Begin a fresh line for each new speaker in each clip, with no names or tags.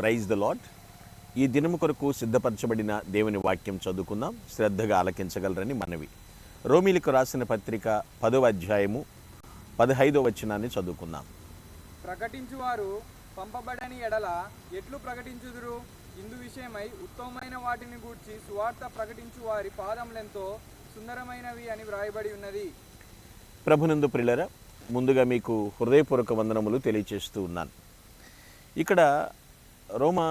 Praise the lord. ఈ దినము కొరకు సిద్ధపరచబడిన దేవుని వాక్యం చదువుకుందాం. శ్రద్ధగా ఆలకించగలరని మనవి. రోమీలకు రాసిన పత్రిక 10వ అధ్యాయము 15వ వచనాన్ని చదువుకుందాం.
ప్రకటించువారు పంపబడని ఎడల ఎట్లు ప్రకటించుదురు? ఇందు విషయమై ఉత్తమమైన వాటిని గూర్చి సువార్త ప్రకటించు వారి పాదములెంతో సుందరమైనవి అని వ్రాయబడి ఉన్నది.
ప్రభునందు ప్రియులారా, ముందుగా మీకు హృదయపూర్వక వందనములు తెలియచేస్తూ ఉన్నాను. ఇక్కడ రోమా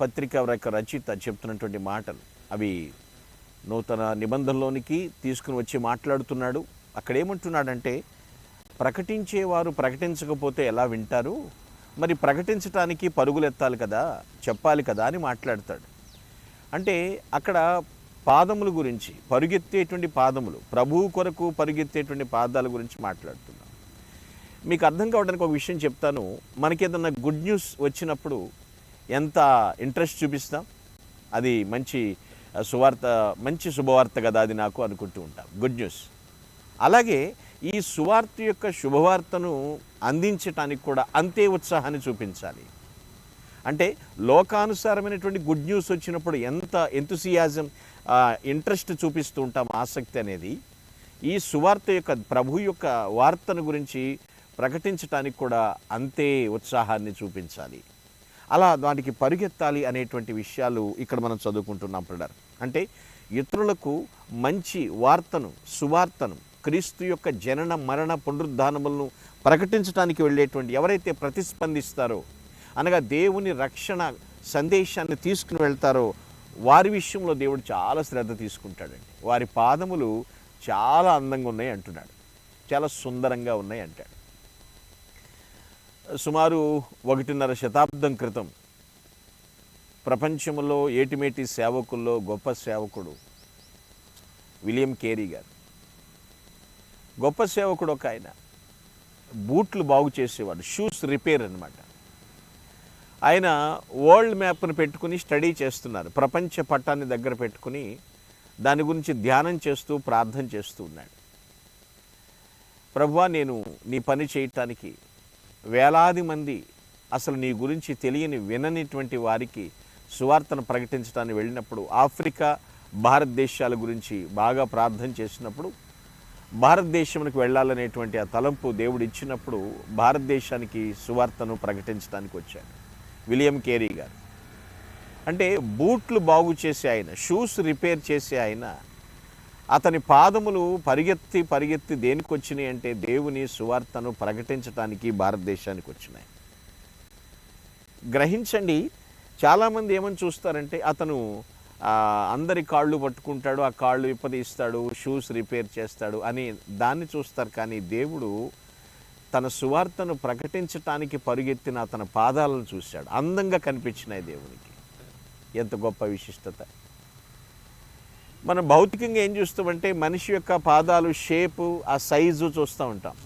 పత్రిక యొక్క రచయిత చెప్తున్నటువంటి మాటలు అవి నూతన నిబంధనలోనికి తీసుకుని వచ్చి మాట్లాడుతున్నాడు. అక్కడ ఏమంటున్నాడంటే, ప్రకటించేవారు ప్రకటించకపోతే ఎలా వింటారు, మరి ప్రకటించటానికి పరుగులెత్తాలి కదా, చెప్పాలి కదా అని మాట్లాడతాడు. అంటే అక్కడ పాదముల గురించి, పరుగెత్తేటువంటి పాదములు, ప్రభువు కొరకు పరుగెత్తేటువంటి పాదాల గురించి మాట్లాడుతున్నాం. మీకు అర్థం కావడానికి ఒక విషయం చెప్తాను. మనకి ఏదన్నా గుడ్ న్యూస్ వచ్చినప్పుడు ఎంత ఇంట్రెస్ట్ చూపిస్తాం, అది మంచి సువార్త, మంచి శుభవార్త కదా అది నాకు అనుకుంటూ ఉంటాం, గుడ్ న్యూస్. అలాగే ఈ సువార్త యొక్క శుభవార్తను అందించటానికి కూడా అంతే ఉత్సాహాన్ని చూపించాలి. అంటే లోకానుసారమైనటువంటి గుడ్ న్యూస్ వచ్చినప్పుడు ఎంత ఎంతుసియాజం, ఇంట్రెస్ట్ చూపిస్తూ ఉంటాం, ఆసక్తి అనేది, ఈ సువార్త యొక్క ప్రభు యొక్క వార్తను గురించి ప్రకటించటానికి కూడా అంతే ఉత్సాహాన్ని చూపించాలి. అలా దానికి పరిగెత్తాలి అనేటువంటి విషయాలు ఇక్కడ మనం చదువుకుంటున్నాం బ్రదర్. అంటే ఇతరులకు మంచి వార్తను, సువార్తను, క్రీస్తు యొక్క జనన మరణ పునరుద్ధానములను ప్రకటించడానికి వెళ్ళేటువంటి ఎవరైతే ప్రతిస్పందిస్తారో, అనగా దేవుని రక్షణ సందేశాన్ని తీసుకుని వెళ్తారో, వారి విషయంలో దేవుడు చాలా శ్రద్ధ తీసుకుంటాడండి. వారి పాదములు చాలా అందంగా ఉన్నాయి అంటున్నాడు, చాలా సుందరంగా ఉన్నాయి అంటాడు. సుమారు 1.5 శతాబ్దం క్రితం ప్రపంచంలో ఏటిమేటి సేవకుల్లో గొప్ప సేవకుడు విలియం కేరీ గారు. గొప్ప సేవకుడు ఒక ఆయన. బూట్లు బాగు చేసేవాడు, షూస్ రిపేర్ అన్నమాట. ఆయన వరల్డ్ మ్యాప్ను పెట్టుకుని స్టడీ చేస్తున్నారు. ప్రపంచ పట్టాన్ని దగ్గర పెట్టుకుని దాని గురించి ధ్యానం చేస్తూ ప్రార్థన చేస్తూ ఉన్నాడు. ప్రభువా, నేను నీ పని చేయటానికి వేలాది మంది అసలు నీ గురించి తెలియని విననిటువంటి వారికి సువార్తను ప్రకటించడానికి వెళ్ళినప్పుడు, ఆఫ్రికా భారతదేశాల గురించి బాగా ప్రార్థన చేసినప్పుడు, భారతదేశానికి వెళ్ళాలనేటువంటి ఆ తలంపు దేవుడు ఇచ్చినప్పుడు భారతదేశానికి సువార్తను ప్రకటించడానికి వచ్చాడు విలియం కేరీ గారు. అంటే బూట్లు బాగు చేసే ఆయన, షూస్ రిపేర్ చేసే ఆయన, అతని పాదములు పరిగెత్తి పరిగెత్తి దేనికి వచ్చినాయి అంటే దేవుని సువార్తను ప్రకటించడానికి భారతదేశానికి వచ్చినాయి. గ్రహించండి, చాలామంది ఏమని చూస్తారంటే, అతను అందరి కాళ్ళు పట్టుకుంటాడు, ఆ కాళ్ళు విప్పదీస్తాడు, షూస్ రిపేర్ చేస్తాడు అని దాన్ని చూస్తారు. కానీ దేవుడు తన సువార్తను ప్రకటించటానికి పరుగెత్తిన అతని పాదాలను చూశాడు. అందంగా కనిపించినాయి దేవునికి. ఎంత గొప్ప విశిష్టత! మనం భౌతికంగా ఏం చూస్తామంటే, మనిషి యొక్క పాదాలు షేపు, ఆ సైజు చూస్తూ ఉంటాం.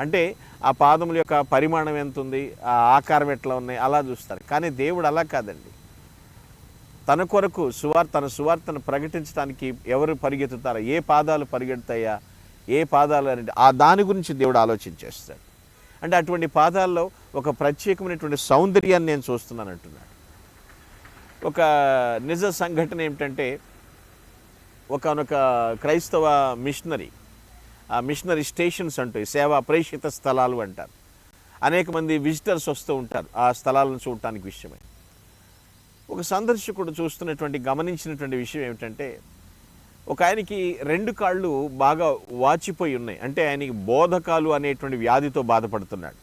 అంటే ఆ పాదముల యొక్క పరిమాణం ఎంత ఉంది, ఆ ఆకారం ఎట్లా ఉన్నాయి, అలా చూస్తారు. కానీ దేవుడు అలా కాదండి. తన కొరకు తన సువార్తను ప్రకటించడానికి ఎవరు పరిగెత్తుతారో, ఏ పాదాలు పరిగెడతాయా, ఏ పాదాలు అనేది ఆ దాని గురించి దేవుడు ఆలోచించేస్తాడు. అంటే అటువంటి పాదాల్లో ఒక ప్రత్యేకమైనటువంటి సౌందర్యాన్ని నేను చూస్తున్నాను అంటున్నాడు. ఒక నిజ సంఘటన ఏమిటంటే, ఒకనొక క్రైస్తవ మిషనరీ, ఆ మిషనరీ స్టేషన్స్ అంటాయి, సేవా ప్రేషిత స్థలాలు అంటారు. అనేక మంది విజిటర్స్ వస్తూ ఉంటారు ఆ స్థలాలను చూడటానికి విషయమై. ఒక సందర్శకుడు గమనించినటువంటి విషయం ఏమిటంటే, ఒక ఆయనకి 2 కాళ్ళు బాగా వాచిపోయి ఉన్నాయి. అంటే ఆయనకి బోధకాలు అనేటువంటి వ్యాధితో బాధపడుతున్నాడు.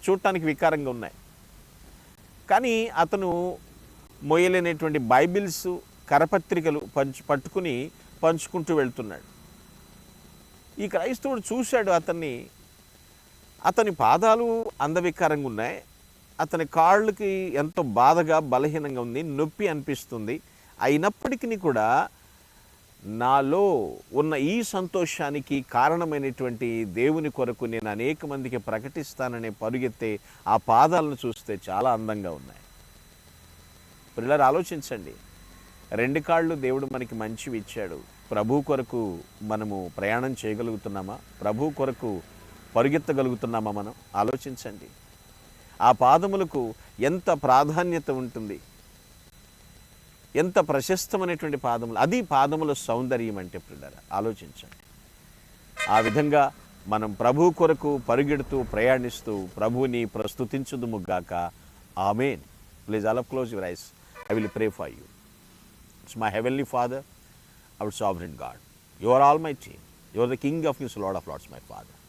చూడటానికి వికారంగా ఉన్నాయి. కానీ అతను మొయ్యలేనటువంటి బైబిల్స్, కరపత్రికలు పట్టుకుని పంచుకుంటూ వెళ్తున్నాడు. ఈ క్రైస్తవుడు చూశాడు అతని పాదాలు అందవికారంగా ఉన్నాయి, అతని కాళ్ళకి ఎంతో బాధగా, బలహీనంగా ఉంది, నొప్పి అనిపిస్తుంది. అయినప్పటికీ కూడా నాలో ఉన్న ఈ సంతోషానికి కారణమైనటువంటి దేవుని కొరకు నేను అనేక మందికి ప్రకటిస్తాననే పరుగెత్తే ఆ పాదాలను చూస్తే చాలా అందంగా ఉన్నాయి. పిల్లలు ఆలోచించండి, 2 కాళ్ళు దేవుడు మనకి మంచివి ఇచ్చాడు. ప్రభు కొరకు మనము ప్రయాణం చేయగలుగుతున్నామా? ప్రభు కొరకు పరుగెత్తగలుగుతున్నామా? మనం ఆలోచించండి. ఆ పాదములకు ఎంత ప్రాధాన్యత ఉంటుంది, ఎంత ప్రశస్తమైనటువంటి పాదములు. అది పాదముల సౌందర్యం అంటే ప్రియులారా, ఆలోచించండి. ఆ విధంగా మనం ప్రభు కొరకు పరుగెడుతూ ప్రయాణిస్తూ ప్రభువుని ప్రస్తుతించుదుముగాక. Amen. Please all of close your eyes. I will pray for you. It's my heavenly father, our sovereign God, you are all my team, you are the king of kings, lord of lords, my father.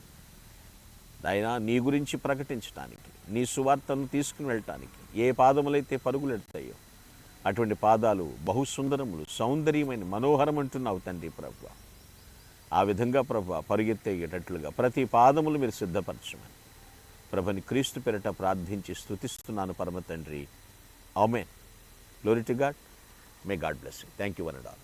నాయనా, నీ గురించి ప్రకటించడానికి, నీ సువార్తను తీసుకుని వెళ్ళటానికి ఏ పాదములైతే పరుగులెడతాయో అటువంటి పాదాలు బహుసుందరములు, సౌందర్యమైన, మనోహరం అంటున్నావు తండ్రి ప్రభువా. ఆ విధంగా ప్రభువా పరుగెత్తేటట్లుగా ప్రతి పాదములు మీరు సిద్ధపరచమని ప్రభుని క్రీస్తు పేరిట ప్రార్థించి స్తుతిస్తున్నాను పరమ తండ్రి. Amen. Glory to God. May God bless you. Thank you one and all.